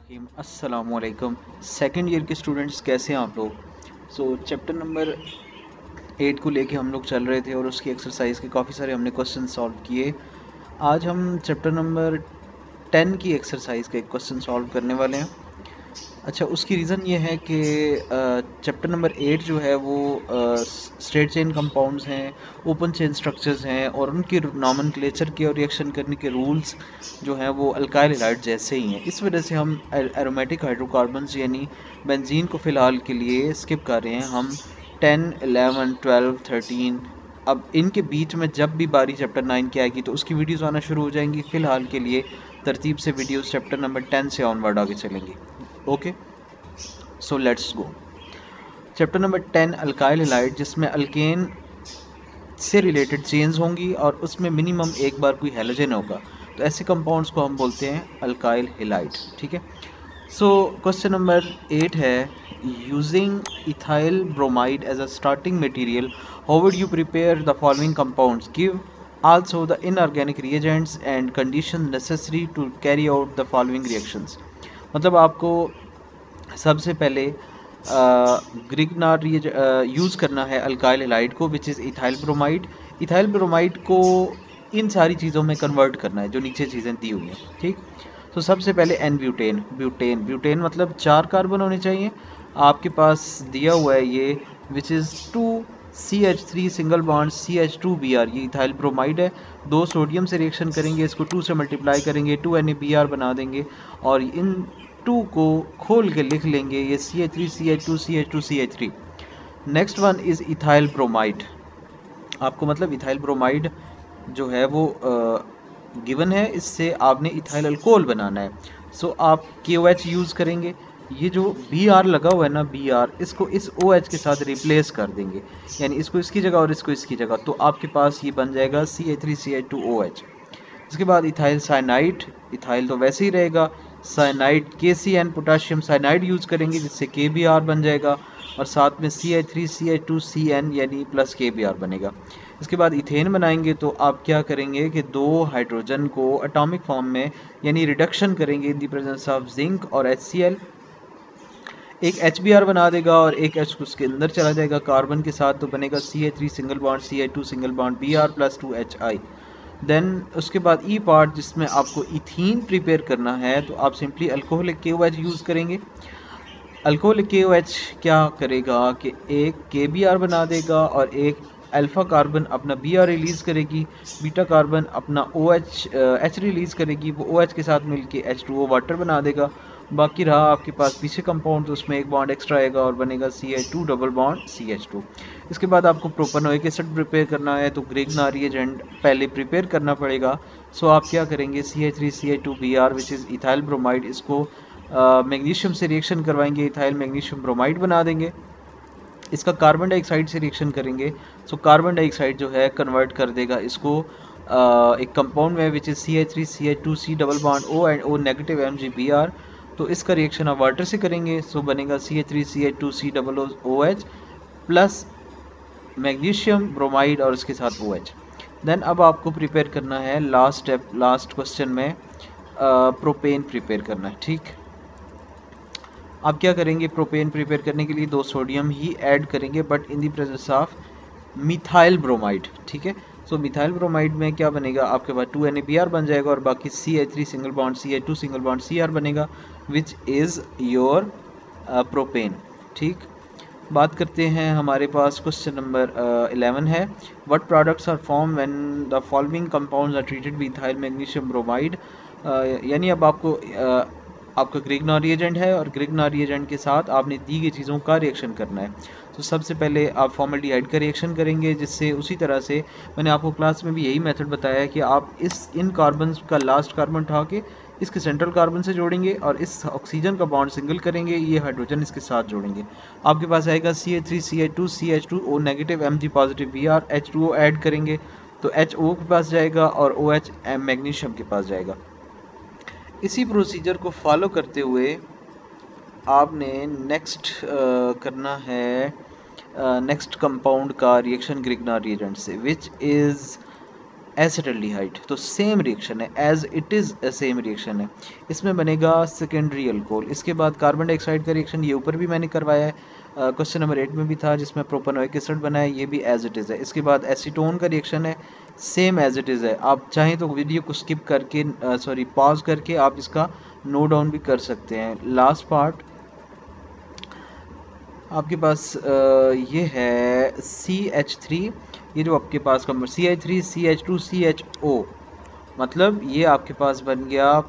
रहीम अस्सलामुअलैकुम। Second year के students कैसे हैं आप लोग। चैप्टर नंबर 8 को लेके हम लोग चल रहे थे और उसकी एक्सरसाइज के काफ़ी सारे हमने क्वेश्चन सॉल्व किए। आज हम चैप्टर नंबर 10 की एक्सरसाइज का एक क्वेश्चन सॉल्व करने वाले हैं। अच्छा, उसकी रीज़न ये है कि चैप्टर नंबर 8 जो है वो स्ट्रेट चेन कंपाउंड्स हैं, ओपन चेन स्ट्रक्चर्स हैं और उनके नॉमेनक्लेचर के और रिएक्शन करने के रूल्स जो हैं वो अल्काइल हैलाइड जैसे ही हैं। इस वजह से हम एरोमेटिक हाइड्रोकार्बन्स यानी बेंजीन को फ़िलहाल के लिए स्किप कर रहे हैं। हम 10, 11, 12, 13 अब इनके बीच में जब भी बारी चैप्टर 9 की आएगी तो उसकी वीडियोज़ आना शुरू हो जाएंगी। फ़िलहाल के लिए तरतीब से वीडियोज़ चैप्टर नंबर 10 से ऑनवर्ड आगे चलेंगी। Okay, so let's go. Chapter number 10 alkyl halide, जिसमें अल्केन से रिलेटेड चेन्स होंगी और उसमें मिनिमम एक बार कोई हैलोजन होगा, तो ऐसे कंपाउंड्स को हम बोलते हैं अल्काइल हैलाइड। ठीक है। सो क्वेश्चन नंबर 8 है, using ethyl bromide as a starting material how would you prepare the following compounds, give also the inorganic reagents and conditions necessary to carry out the following reactions। मतलब आपको सबसे पहले ग्रिग्नार use करना है alkyl halide को, which is ethyl bromide. Ethyl bromide को इन सारी चीज़ों में कन्वर्ट करना है जो नीचे चीज़ें दी हुई हैं। ठीक। तो सबसे पहले एन ब्यूटेन। ब्यूटेन ब्यूटेन मतलब 4 कार्बन होने चाहिए। आपके पास दिया हुआ है ये, which is 2CH3 single bond CH2Br, ये इथाइल ब्रोमाइड है। 2 सोडियम से रिएक्शन करेंगे, इसको 2 से मल्टीप्लाई करेंगे, 2NaBr बना देंगे और इन 2 को खोल के लिख लेंगे, ये CH3 CH2 CH2 CH3। Next one is ethyl bromide. आपको मतलब इथाइल ब्रोमाइड जो है वो गिवन है, इससे आपने इथाइल अल्कोहल बनाना है। सो आप KOH यूज़ करेंगे। ये जो Br लगा हुआ है ना, Br, इसको इस OH के साथ रिप्लेस कर देंगे, यानी इसको इसकी जगह और इसको इसकी जगह, तो आपके पास ये बन जाएगा CH3CH2OH। इसके बाद इथाइल साइनाइड, इथाइल तो वैसे ही रहेगा, cyanide KCN potassium cyanide use करेंगे जिससे KBr बन जाएगा और साथ में CH3CH2CN यानी प्लस KBr बनेगा। इसके बाद इथेन बनाएंगे तो आप क्या करेंगे कि 2 हाइड्रोजन को एटॉमिक फॉर्म में यानी रिडक्शन करेंगे in the presence of zinc और HCl। एक HBr बना देगा और एक H उसके अंदर चला जाएगा कार्बन के साथ, तो बनेगा CH3 single bond CH2 single bond Br plus 2HI। Then उसके बाद ई पार्ट जिसमें आपको इथीन प्रिपेयर करना है, तो आप सिंपली अल्कोहलिक KOH यूज़ करेंगे। अल्कोहलिक KOH क्या करेगा कि एक KBr बना देगा और एक अल्फ़ा कार्बन अपना Br रिलीज़ करेगी, बीटा कार्बन अपना H रिलीज़ करेगी, वो OH के साथ मिलके H2O वाटर बना देगा। बाकी रहा आपके पास पीछे कंपाउंड, तो उसमें एक बॉन्ड एक्स्ट्रा आएगा और बनेगा CH2 डबल बॉन्ड CH2। इसके बाद आपको प्रोपेनोइक एसिड प्रिपेयर करना है, तो ग्रिग्नार रिएजेंट पहले प्रिपेयर करना पड़ेगा। सो आप क्या करेंगे, CH3CH2Br which is ethyl bromide, इसको मैग्नीशियम से रिएक्शन करवाएंगे, इथाइल मैग्नीशियम ब्रोमाइड बना देंगे। इसका कार्बन डाइऑक्साइड से रिएक्शन करेंगे, सो कार्बन डाइऑक्साइड जो है कन्वर्ट कर देगा इसको एक कंपाउंड में, which is CH3CH2C double bond O and O negative MgBr। तो इसका रिएक्शन आप वाटर से करेंगे, सो बनेगा CH3CH2C double OH plus magnesium bromide और उसके साथ OH। देन अब आपको प्रिपेयर करना है लास्ट स्टेप, लास्ट क्वेश्चन में प्रोपेन प्रिपेयर करना है। ठीक। आप क्या करेंगे, प्रोपेन प्रिपेयर करने के लिए 2 सोडियम ही ऐड करेंगे but in the presence of methyl bromide. ठीक है। सो मिथाइल ब्रोमाइड में क्या बनेगा, आपके पास 2NaBr बन जाएगा और बाकी CH3 single bond CH2 single bond Cr बनेगा, विच इज़ योर प्रोपेन। ठीक। बात करते हैं, हमारे पास क्वेश्चन नंबर 11 है, what products are form when the following compounds are treated with ethyl magnesium bromide. यानी अब आपको आपका ग्रिग्नार रिएजेंट है और ग्रिग्नार रिएजेंट के साथ आपने दी गई चीज़ों का रिएक्शन करना है। तो सबसे पहले आप फॉर्मल्डिहाइड का रिएक्शन करेंगे, जिससे उसी तरह से मैंने आपको क्लास में भी यही मेथड बताया है कि आप इन कार्बन का लास्ट कार्बन उठा के इसके सेंट्रल कार्बन से जोड़ेंगे और इस ऑक्सीजन का बॉन्ड सिंगल करेंगे, ये हाइड्रोजन इसके साथ जोड़ेंगे। आपके पास आएगा CH3CH2 CH2 O negative Mg positive Br, H2O add करेंगे तो HO के पास जाएगा और OH मैग्नीशियम के पास जाएगा। इसी प्रोसीजर को फॉलो करते हुए आपने नेक्स्ट करना है नेक्स्ट कंपाउंड का रिएक्शन ग्रिग्नार रिएजेंट से, विच इज़ एसिटल्डिहाइड, तो सेम रिएक्शन है, as it is same reaction है, इसमें बनेगा सेकेंडरी अल्कोहल। इसके बाद कार्बन डाइऑक्साइड का रिएक्शन ये ऊपर भी मैंने करवाया है, क्वेश्चन नंबर 8 में भी था, जिसमें प्रोपेनोइक एसिड बना है, ये भी एज इट इज़ है। इसके बाद एसीटोन का रिएक्शन है, सेम एज इट इज़ है। आप चाहें तो वीडियो को स्किप करके पॉज करके आप इसका नोट डाउन भी कर सकते हैं। लास्ट पार्ट आपके पास ये है CH3, ये जो आपके पास का CH3 CH2 CHO, मतलब ये आपके पास बन गया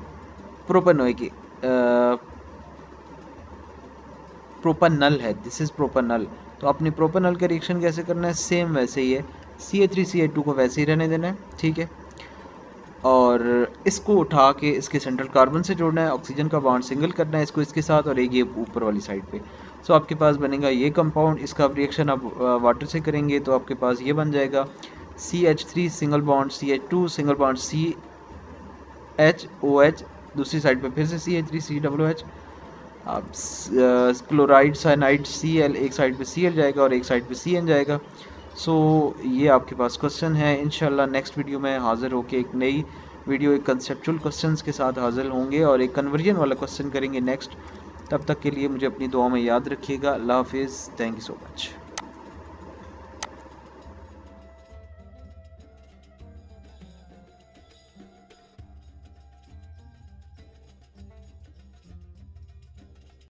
प्रोपेनोइक प्रोपेनल है, दिस इज प्रोपेनल। तो अपने प्रोपेनल का रिएक्शन कैसे करना है, सेम वैसे ही है, CH3 CH2 को वैसे ही रहने देना है, ठीक है, और इसको उठा के इसके सेंट्रल कार्बन से जोड़ना है, ऑक्सीजन का बॉन्ड सिंगल करना है इसको इसके साथ, और एक ये ऊपर वाली साइड पे। सो आपके पास बनेगा ये कंपाउंड, इसका रिएक्शन आप वाटर से करेंगे तो आपके पास ये बन जाएगा CH3 single bond CH2 single bond CHOH, दूसरी साइड पे फिर से CH3 COOH, आप क्लोराइड साइनाइड Cl, एक साइड पे Cl जाएगा और एक साइड पे CN जाएगा। सो ये आपके पास क्वेश्चन है। इंशाल्लाह नेक्स्ट वीडियो में हाजिर होके एक नई वीडियो, एक कंसेप्चुअल क्वेश्चंस के साथ हाजिर होंगे और एक कन्वर्जन वाला क्वेश्चन करेंगे नेक्स्ट। तब तक के लिए मुझे अपनी दुआ में याद रखिएगा। अल्लाह हाफिज़, थैंक यू सो मच।